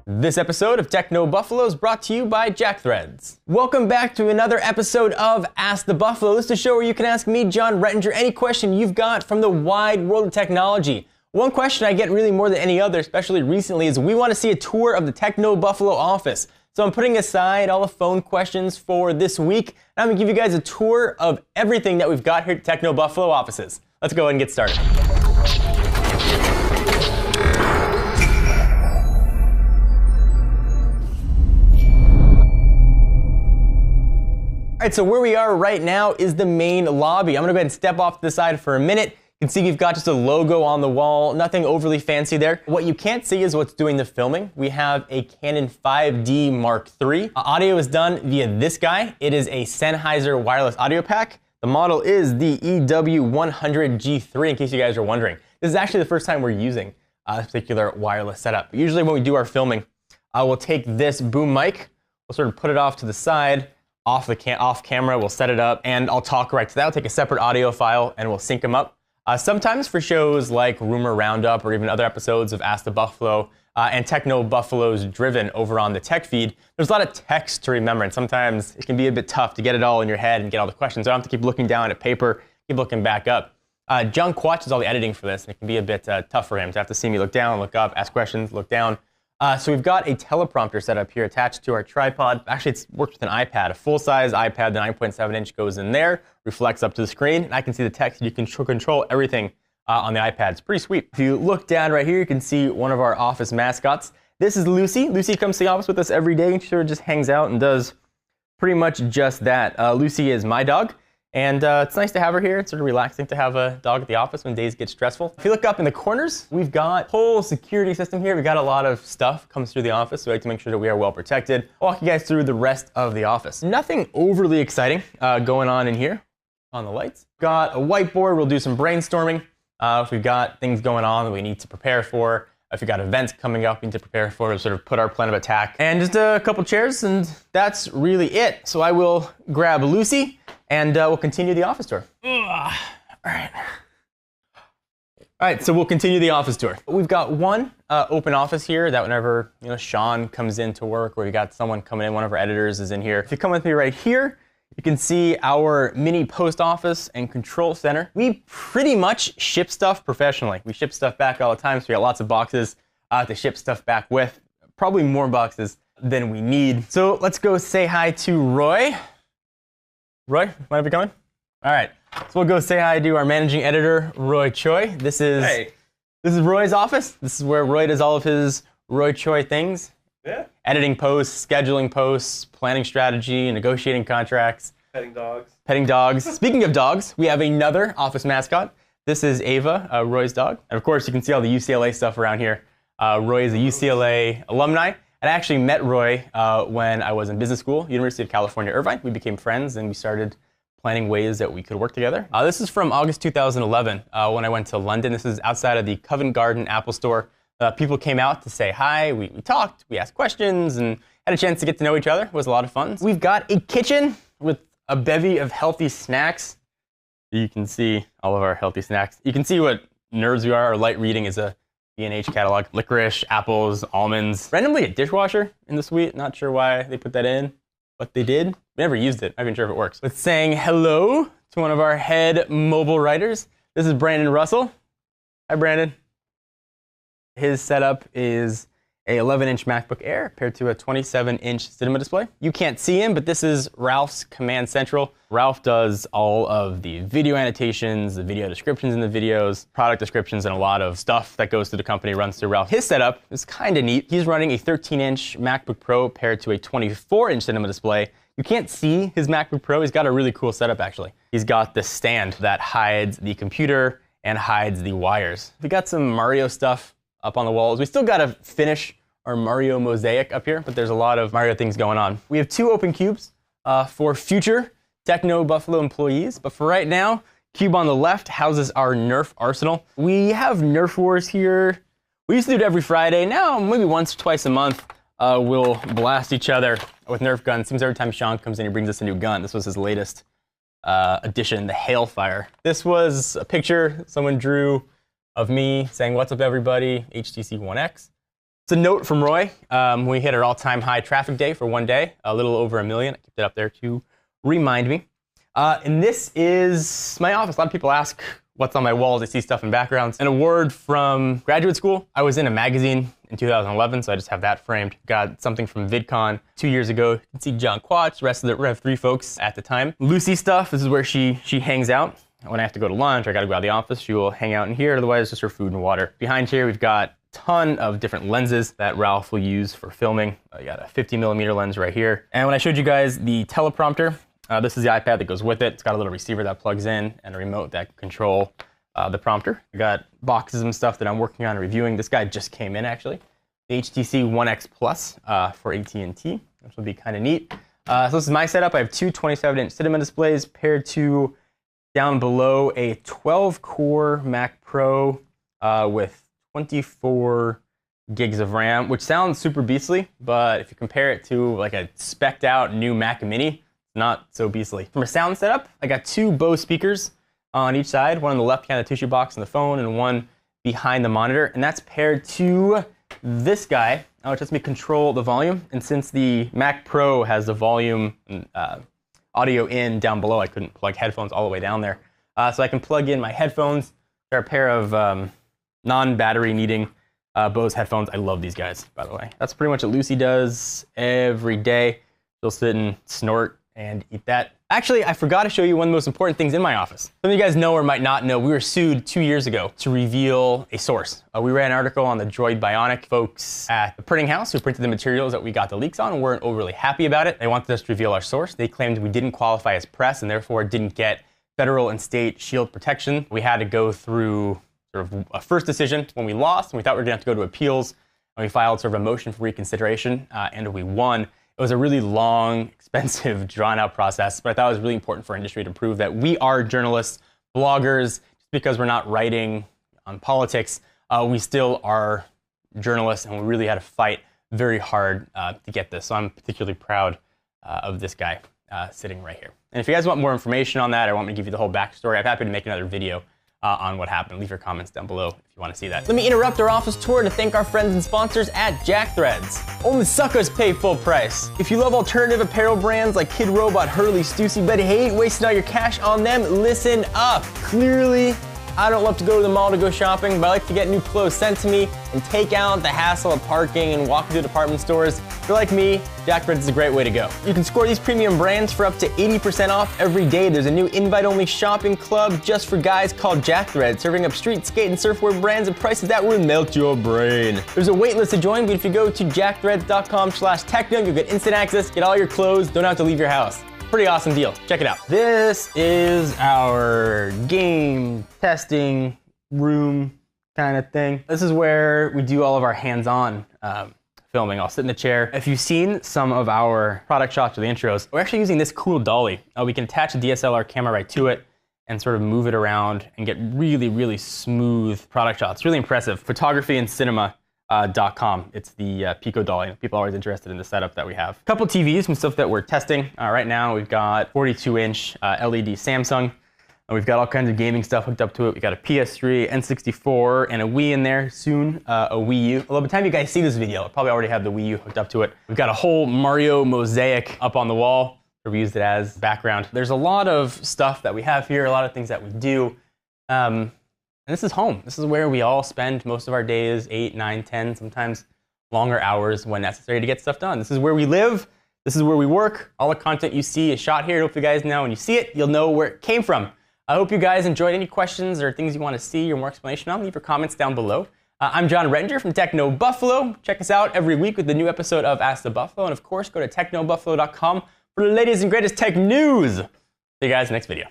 This episode of TechnoBuffalo is brought to you by JackThreads. Welcome back to another episode of Ask the Buffalo. This is a show where you can ask me, John Rettinger, any question you've got from the wide world of technology. One question I get really more than any other, especially recently, is we want to see a tour of the TechnoBuffalo office. So I'm putting aside all the phone questions for this week, and I'm going to give you guys a tour of everything that we've got here at TechnoBuffalo offices. Let's go ahead and get started. All right, so where we are right now is the main lobby. I'm gonna go ahead and step off to the side for a minute. You can see we've got just a logo on the wall, nothing overly fancy there. What you can't see is what's doing the filming. We have a Canon 5D Mark III. Audio is done via this guy. It is a Sennheiser wireless audio pack. The model is the EW100G3, in case you guys are wondering. This is actually the first time we're using this particular wireless setup. Usually when we do our filming, we'll take this boom mic, we'll sort of put it off to the side, off camera, we'll set it up, and I'll talk right to that. I'll take a separate audio file and we'll sync them up. Sometimes for shows like Rumor Roundup or even other episodes of Ask the Buffalo and TechnoBuffalo's Driven over on the tech feed, there's a lot of text to remember, and sometimes it can be a bit tough to get it all in your head and get all the questions. I don't have to keep looking down at paper, keep looking back up. John watches all the editing for this, and it can be a bit tough for him to have to see me look down, look up, ask questions, look down. So we've got a teleprompter set up here attached to our tripod. Actually, it's worked with an iPad, a full-size iPad. The 9.7-inch goes in there, reflects up to the screen, and I can see the text. You can control everything on the iPad. It's pretty sweet. If you look down right here, you can see one of our office mascots. This is Lucy. Lucy comes to the office with us every day, and she sort of just hangs out and does pretty much just that. Lucy is my dog. And it's nice to have her here. It's sort of relaxing to have a dog at the office when days get stressful. If you look up in the corners, we've got a whole security system here. We've got a lot of stuff comes through the office, so we like to make sure that we are well protected. I'll walk you guys through the rest of the office. Nothing overly exciting going on in here on the lights. Got a whiteboard. We'll do some brainstorming. If we've got things going on that we need to prepare for, if we've got events coming up we need to prepare for, we'll sort of put our plan of attack. And just a couple chairs, and that's really it. So I will grab Lucy, and we'll continue the office tour. All right, so we'll continue the office tour. We've got one open office here that whenever Sean comes in to work, or we got someone coming in, one of our editors is in here. If you come with me right here, you can see our mini post office and control center. We pretty much ship stuff professionally. We ship stuff back all the time, so we got lots of boxes to ship stuff back with. Probably more boxes than we need. So let's go say hi to Roy. Roy, might be coming? All right, so we'll go say hi to our managing editor, Roy Choi. This is Roy's office. This is where Roy does all of his Roy Choi things. Yeah. Editing posts, scheduling posts, planning strategy, negotiating contracts. Petting dogs. Petting dogs. Speaking of dogs, we have another office mascot. This is Ava, Roy's dog. And of course, you can see all the UCLA stuff around here. Roy is a UCLA alumni. And I actually met Roy when I was in business school, University of California, Irvine. We became friends and we started planning ways that we could work together. This is from August 2011 when I went to London. This is outside of the Covent Garden Apple Store. People came out to say hi, we talked, we asked questions, and had a chance to get to know each other. It was a lot of fun. We've got a kitchen with a bevy of healthy snacks. You can see all of our healthy snacks. You can see what nerds we are. Our light reading is a B&H catalog. Licorice, apples, almonds. Randomly a dishwasher in the suite. Not sure why they put that in, but they did. We never used it. I'm not even sure if it works. But saying hello to one of our head mobile writers. This is Brandon Russell. Hi, Brandon. His setup is a 11-inch MacBook Air paired to a 27-inch cinema display. You can't see him, but this is Ralph's Command Central. Ralph does all of the video annotations, the video descriptions in the videos, product descriptions, and a lot of stuff that goes through the company runs through Ralph. His setup is kind of neat. He's running a 13-inch MacBook Pro paired to a 24-inch cinema display. You can't see his MacBook Pro. He's got a really cool setup, actually. He's got the stand that hides the computer and hides the wires. We got some Mario stuff up on the walls. We still got to finish our Mario mosaic up here, but there's a lot of Mario things going on. We have 2 open cubes for future TechnoBuffalo employees, but for right now, cube on the left houses our Nerf arsenal. We have Nerf wars here. We used to do it every Friday. Now, maybe once or twice a month, we'll blast each other with Nerf guns. Seems every time Sean comes in, he brings us a new gun. This was his latest addition, the Hailfire. This was a picture someone drew of me saying, what's up everybody, HTC One X. It's a note from Roy. We hit our all-time high traffic day for one day, a little over 1 million. I kept it up there to remind me. And this is my office. A lot of people ask what's on my walls. They see stuff in backgrounds. An award from graduate school. I was in a magazine in 2011, so I just have that framed. Got something from VidCon 2 years ago. You can see John Quatch, the rest of we have 3 folks at the time. Lucy stuff, this is where she hangs out. When I have to go to lunch or I gotta go out of the office, she will hang out in here. Otherwise, it's just her food and water. Behind here, we've got a ton of different lenses that Ralph will use for filming. I got a 50mm lens right here. And when I showed you guys the teleprompter, this is the iPad that goes with it. It's got a little receiver that plugs in and a remote that can control the prompter. I got boxes and stuff that I'm working on reviewing. This guy just came in, actually. The HTC One X Plus for AT&T, which will be kind of neat. So this is my setup. I have 2 27-inch cinema displays paired to, down below, a 12-core Mac Pro with 24 gigs of RAM, which sounds super beastly, but if you compare it to like a spec'd out new Mac Mini, not so beastly. From a sound setup, I got 2 Bose speakers on each side, one on the left kind of tissue box in the phone and one behind the monitor, and that's paired to this guy, which lets me control the volume. And since the Mac Pro has the volume audio in down below, I couldn't plug headphones all the way down there. So I can plug in my headphones. They're a pair of non-battery needing Bose headphones. I love these guys, by the way. That's pretty much what Lucy does every day. She'll sit and snort and eat that. Actually, I forgot to show you one of the most important things in my office. Some of you guys know or might not know, we were sued 2 years ago to reveal a source. We ran an article on the Droid Bionic folks at the printing house who printed the materials that we got the leaks on and weren't overly happy about it. They wanted us to reveal our source. They claimed we didn't qualify as press and therefore didn't get federal and state shield protection. We had to go through sort of a first decision when we lost, and we thought we were gonna have to go to appeals, and we filed sort of a motion for reconsideration, and we won. It was a really long, expensive, drawn-out process, but I thought it was really important for our industry to prove that we are journalists, bloggers. Just because we're not writing on politics, we still are journalists, and we really had to fight very hard to get this. So I'm particularly proud of this guy sitting right here. And if you guys want more information on that, or want me to give you the whole backstory, I'm happy to make another video on what happened. Leave your comments down below if you want to see that. Let me interrupt our office tour to thank our friends and sponsors at JackThreads. Only suckers pay full price. If you love alternative apparel brands like Kid Robot, Hurley, Stussy, but hate wasting all your cash on them, listen up. Clearly, I don't love to go to the mall to go shopping, but I like to get new clothes sent to me and take out the hassle of parking and walking to department stores. If you're like me, JackThreads is a great way to go. You can score these premium brands for up to 80% off every day. There's a new invite-only shopping club just for guys called JackThreads, serving up street, skate, and surfwear brands at prices that will melt your brain. There's a wait list to join, but if you go to jackthreads.com/techno, you'll get instant access, get all your clothes, don't have to leave your house. Pretty awesome deal. Check it out. This is our game testing room kind of thing. This is where we do all of our hands-on filming. I'll sit in the chair. If you've seen some of our product shots or the intros, we're actually using this cool dolly. We can attach a DSLR camera right to it and sort of move it around and get really, really smooth product shots. It's really impressive. Photography and cinema. .com. It's the Pico dolly. People are always interested in the setup that we have. A couple TVs, some stuff that we're testing. Right now we've got 42-inch LED Samsung. And we've got all kinds of gaming stuff hooked up to it. We've got a PS3, N64, and a Wii in there soon, a Wii U. Although by the time you guys see this video, I'll probably already have the Wii U hooked up to it. We've got a whole Mario mosaic up on the wall. We used it as background. There's a lot of stuff that we have here, a lot of things that we do. And this is home. This is where we all spend most of our days, 8, 9, 10, sometimes longer hours when necessary to get stuff done. This is where we live. This is where we work. All the content you see is shot here. I hope you guys know when you see it, you'll know where it came from. I hope you guys enjoyed. Any questions or things you want to see or more explanation on, leave your comments down below. I'm John Rettinger from TechnoBuffalo. Check us out every week with the new episode of Ask the Buffalo. And of course, go to technobuffalo.com for the latest and greatest tech news. See you guys next video.